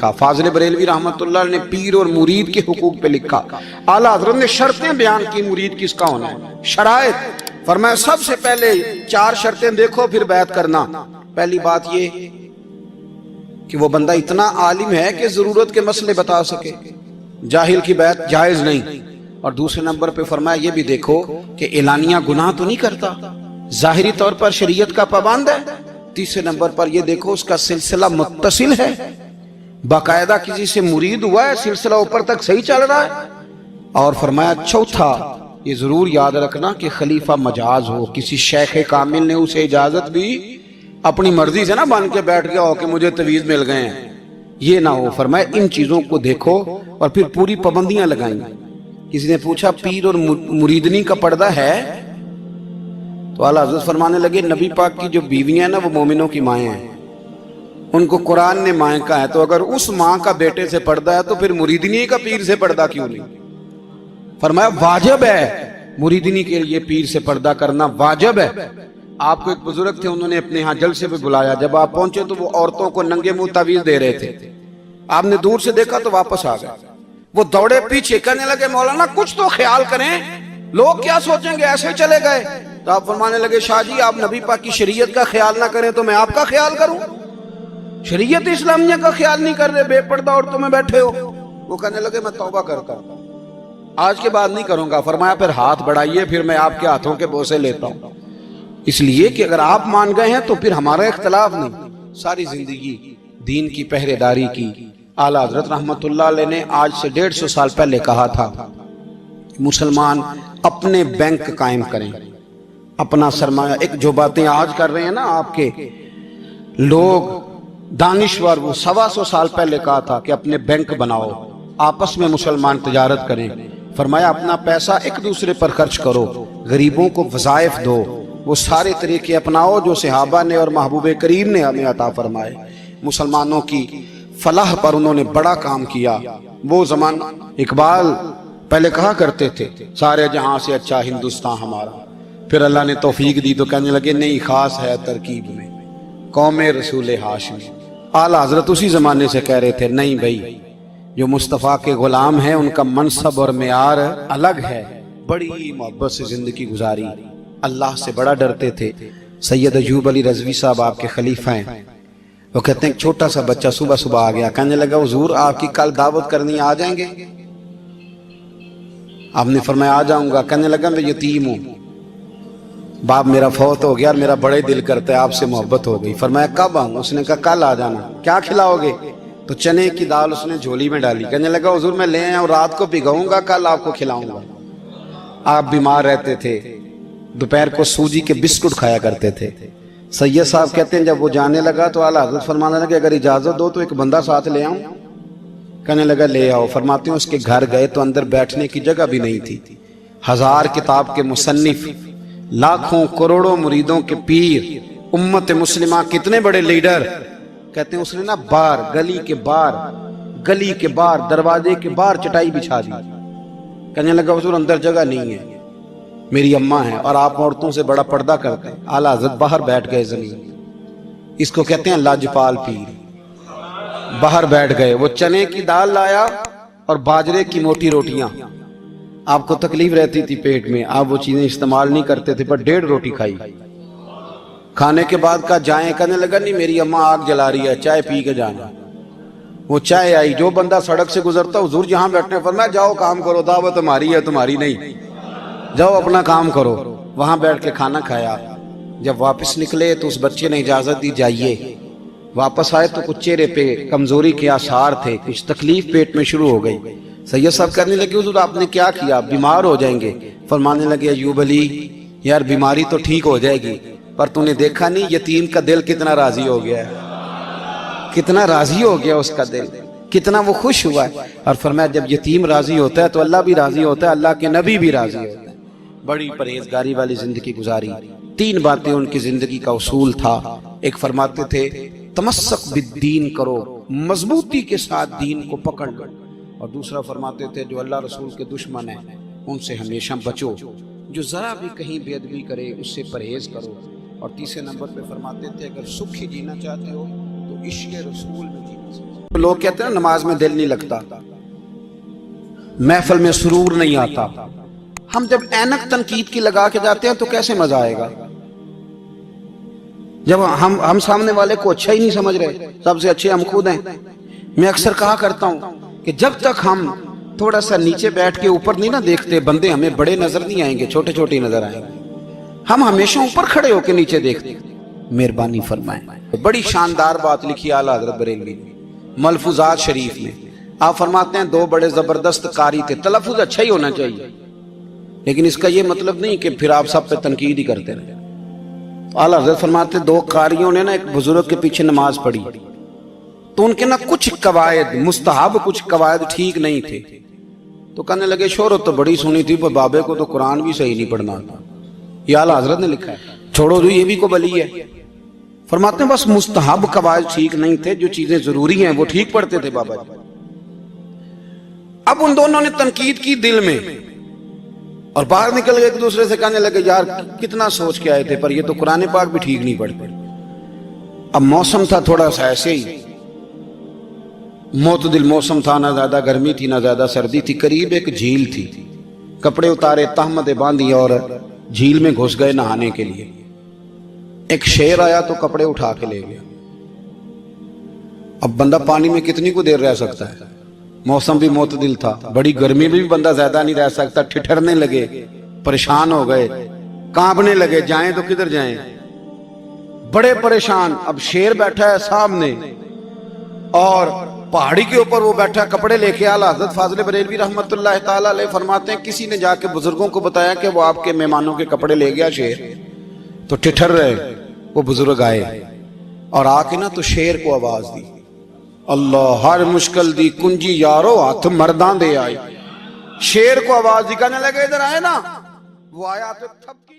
لکھا، فاضل بریلوی رحمۃ اللہ نے پیر اور مرید کے حقوق پہ لکھا، اعلیٰ حضرت نے شرطیں بیان کی مرید کس کا ہونا ہے، شرائط فرمایا سب سے پہلے 4 شرطیں دیکھو پھر بیعت کرنا۔ پہلی بات یہ کہ وہ بندہ اتنا عالم ہے کہ ضرورت کے مسئلے بتا سکے، جاہل کی بیعت جائز نہیں۔ اور دوسرے نمبر پہ فرمایا یہ بھی دیکھو کہ اعلانیہ گناہ تو نہیں کرتا، ظاہری طور پر شریعت کا پابند ہے۔ تیسرے نمبر پر یہ دیکھو اس کا سلسلہ متصل ہے، باقاعدہ کسی سے مرید ہوا ہے، سلسلہ اوپر تک صحیح چل رہا ہے۔ اور فرمایا چوتھا یہ ضرور یاد رکھنا کہ خلیفہ مجاز ہو، کسی شیخ کامل نے اسے اجازت بھی اپنی مرضی سے نہ بن کے بیٹھ گیا ہو کہ مجھے تویز مل گئے ہیں، یہ نہ ہو۔ فرمایا ان چیزوں کو دیکھو اور پھر پوری پابندیاں لگائیں۔ کسی نے پوچھا پیر اور مریدنی کا پردہ ہے؟ تو اعلیٰ حضرت فرمانے لگے نبی پاک کی جو بیویاں نا وہ مومنوں کی مائیں ہیں، ان کو قرآن نے مائیں کہا ہے، تو اگر اس ماں کا بیٹے سے پردہ ہے تو پھر مریدنی کا پیر سے پردہ کیوں نہیں؟ فرمایا واجب ہے مریدنی کے لیے پیر سے پردہ کرنا، واجب ہے۔ آپ کو ایک بزرگ تھے، انہوں نے اپنے ہاں جلسے پہ بلایا، جب آپ پہنچے تو وہ عورتوں کو ننگے منہ تعویذ دے رہے تھے، آپ نے دور سے دیکھا تو واپس آ گئے، وہ دوڑے پیچھے کہنے لگے مولانا کچھ تو خیال کریں، لوگ کیا سوچیں گے، ایسے چلے گئے۔ تو آپ فرمانے لگے شاہ جی آپ نبی پاک کی شریعت کا خیال نہ کریں تو میں آپ کا خیال کروں؟ شریعت اسلامیہ کا خیال نہیں کر رہے، بے پردہ عورتوں میں بیٹھے ہو۔ وہ کہنے لگے میں توبہ کرتا ہوں، آج کے بعد نہیں کروں گا۔ فرمایا پھر ہاتھ بڑھائیے، پھر میں آپ کے ہاتھوں کے بوسے لیتا ہوں، اس لیے کہ اگر آپ مان گئے ہیں تو پھر ہمارا اختلاف نہیں۔ ساری زندگی دین کی پہرے داری کی۔ اعلیٰ حضرت رحمت اللہ علیہ نے آج سے 150 سال پہلے کہا تھا مسلمان اپنے بینک قائم کریں، اپنا سرمایہ۔ ایک جو باتیں آج کر رہے ہیں نا آپ کے لوگ دانشور، وہ 125 سال پہلے کہا تھا کہ اپنے بینک بناؤ، آپس میں مسلمان تجارت کریں۔ فرمایا اپنا پیسہ ایک دوسرے پر خرچ کرو، غریبوں کو وظائف دو، وہ سارے طریقے اپناؤ جو صحابہ نے اور محبوب کریم نے ہمیں عطا فرمائے۔ مسلمانوں کی فلاح پر انہوں نے بڑا کام کیا۔ وہ زمانہ اقبال پہلے کہا کرتے تھے سارے جہاں سے اچھا ہندوستان ہمارا، پھر اللہ نے توفیق دی تو کہنے لگے نہیں خاص ہے ترکیب میں قوم رسول ہاشمی۔ اعلیٰ حضرت اسی زمانے سے کہہ رہے تھے نہیں بھائی جو مصطفیٰ کے غلام ہیں ان کا منصب اور معیار الگ ہے، بڑی محبت سے زندگی گزاری، اللہ سے بڑا ڈرتے تھے۔ سید ایوب علی رضوی صاحب آپ کے خلیفہ ہیں، وہ کہتے ہیں ایک چھوٹا سا بچہ صبح صبح آ گیا، کہنے لگا حضور آپ کی کل دعوت کرنی آ جائیں گے؟ آپ نے فرمایا آ جاؤں گا۔ کہنے لگا میں یتیم ہوں، باپ میرا فوت ہو گیا اور میرا بڑے دل کرتا ہے آپ سے محبت ہو گئی۔ فرمایا کب آؤں؟ اس نے کہا کل آ جانا۔ کیا کھلاؤ گے؟ تو چنے کی دال اس نے جھولی میں ڈالی، کہنے لگا حضور میں لے آیا ہوں، رات کو بھگاؤں گا، کل آپ کو کھلاؤں گا۔ آپ بیمار رہتے تھے، دوپہر کو سوجی کے بسکٹ کھایا کرتے تھے۔ سید صاحب کہتے ہیں جب وہ جانے لگا تو اعلیٰ حضرت فرمانے لگے اگر اجازت دو تو ایک بندہ ساتھ لے آؤں؟ کہنے لگا لے آؤ۔ فرماتے ہیں اس کے گھر گئے تو اندر بیٹھنے کی جگہ بھی نہیں تھی، 1000 کتاب کے مصنف، لاکھوں کروڑوں مریدوں کے پیر، امت مسلمہ کتنے بڑے لیڈر، کہتے ہیں اس نے نا باہر گلی کے باہر دروازے کے باہر چٹائی بچھا دی۔ کہنے لگا حضور اندر جگہ نہیں ہے، میری اماں ہے اور آپ عورتوں سے بڑا پردہ کرتے ہیں۔ اعلیٰ حضرت باہر بیٹھ گئے زمین، اس کو کہتے ہیں لاجپال پیر، باہر بیٹھ گئے۔ وہ چنے کی دال لایا اور باجرے کی موٹی روٹیاں، آپ کو تکلیف رہتی تھی پیٹ میں، آپ وہ چیزیں استعمال نہیں کرتے تھے، پر 1.5 روٹی کھائی۔ کھانے کے بعد کہا جائیں؟ کہنے لگا نہیں میری اماں آگ جلا رہی ہے، چائے پی کے جانا۔ وہ چائے آئی، جو بندہ سڑک سے گزرتا حضور جہاں بیٹھنے، فرمایا جاؤ کام کرو، دعوت ہماری ہے تمہاری نہیں، جاؤ اپنا کام کرو۔ وہاں بیٹھ کے کھانا کھایا۔ جب واپس نکلے تو اس بچے نے اجازت دی جائیے۔ واپس آئے تو کچھ چہرے پہ کمزوری کے آثار تھے، کچھ تکلیف پیٹ میں شروع ہو گئی۔ سید صاحب کرنے لگے حضور آپ نے کیا کیا، بیمار ہو جائیں گے؟ فرمانے لگے ایوب علی یار بیماری تو ٹھیک ہو جائے گی، پر تو نے دیکھا نہیں یتیم کا دل کتنا راضی ہو گیا ہے، کتنا راضی ہو گیا اس کا دل، کتنا وہ خوش ہوا ہے۔ اور فرمایا جب یتیم راضی ہوتا ہے تو اللہ بھی راضی ہوتا ہے، اللہ کے نبی بھی راضی ہوتا ہے۔ بڑی پرہیزگاری والی زندگی گزاری۔ 3 باتیں ان کی زندگی کا اصول تھا۔ ایک فرماتے تھے تمسک بالدین کرو، مضبوطی کے ساتھ دین کو پکڑ لو، اور دوسرا فرماتے تھے جو اللہ رسول کے دشمن ہیں ان سے ہمیشہ بچو، جو ذرا بھی کہیں بے ادبی کرے اس سے پرہیز کرو، اور تیسرے نمبر پہ فرماتے تھے اگر سکھی جینا چاہتے ہو تو عشق رسول میں جینا چاہتے ہو۔ لوگ کہتے ہیں نماز میں دل نہیں لگتا، محفل میں سرور نہیں آتا، ہم جب اینک تنقید کی لگا کے جاتے ہیں تو کیسے مزہ آئے گا؟ جب ہم سامنے والے کو اچھا ہی نہیں سمجھ رہے، سب سے اچھے ہم خود ہیں۔ میں اکثر کہا کرتا ہوں کہ جب تک ہم تھوڑا سا نیچے بیٹھ کے اوپر نہیں نہ دیکھتے، بندے ہمیں بڑے نظر نہیں آئیں گے، چھوٹے چھوٹے نظر آئیں گے۔ ہم ہمیشہ اوپر کھڑے ہو کے نیچے دیکھتے۔ مہربانی فرمائیں۔ بڑی شاندار بات لکھی اعلیٰ حضرت بریلوی نے ملفوظات شریف میں۔ آپ فرماتے ہیں 2 بڑے زبردست قاری تھے، تلفظ اچھا ہی ہونا چاہیے، لیکن اس کا یہ مطلب نہیں کہ پھر آپ سب پہ تنقید ہی کرتے رہے۔ اعلیٰ حضرت فرماتے 2 قاریوں نے نا ایک بزرگ کے پیچھے نماز پڑھی، تو ان کے نا کچھ قواعد مستحب، کچھ قواعد ٹھیک نہیں تھے، تو کہنے لگے شہرت تو بڑی سنی تھی، پر بابے کو تو قرآن بھی صحیح نہیں پڑھنا تھا۔ یہ اعلیٰ حضرت نے لکھا ہے، چھوڑو جو یہ بھی کو بلی ہے۔ فرماتے ہیں بس مستحب قواعد ٹھیک نہیں تھے، جو چیزیں ضروری ہیں وہ ٹھیک پڑھتے تھے بابا جی۔ اب ان دونوں نے تنقید کی دل میں، اور باہر نکل گئے ایک دوسرے سے کہنے لگے یار کتنا سوچ کے آئے تھے، پر یہ تو قرآن پاک بھی ٹھیک نہیں پڑھتے۔ اب موسم تھا تھوڑا سا ایسے ہی معتدل موسم تھا، نہ زیادہ گرمی تھی نہ زیادہ سردی تھی، قریب ایک جھیل تھی، کپڑے اتارے، تہمتیں باندھی اور جھیل میں گھس گئے نہانے کے لیے۔ ایک شیر آیا تو کپڑے اٹھا کے لے گیا۔ اب بندہ پانی میں کتنی کو دیر رہ سکتا ہے؟ موسم بھی معتدل تھا، بڑی گرمی میں بھی بندہ زیادہ نہیں رہ سکتا، ٹھٹھرنے لگے، پریشان ہو گئے، کانپنے لگے، جائیں تو کدھر جائیں، بڑے پریشان۔ اب شیر بیٹھا ہے سامنے اور پہاڑی کے اوپر وہ بیٹھا کپڑے لے کے۔ اعلیٰ حضرت فاضل بریلوی رحمت اللہ تعالیٰ علیہ فرماتے ہیں کسی نے جا کے بزرگوں کو بتایا کہ وہ آپ کے مہمانوں کے کپڑے لے گیا شیر، تو ٹھٹھر رہے۔ وہ بزرگ آئے اور آ کے نا تو شیر کو آواز دی، اللہ ہر مشکل دی کنجی یارو ہاتھ مرداں دے آئے۔ شیر کو آواز دی، کہنے لگے ادھر آئے نا، وہ آیا تو تھپکی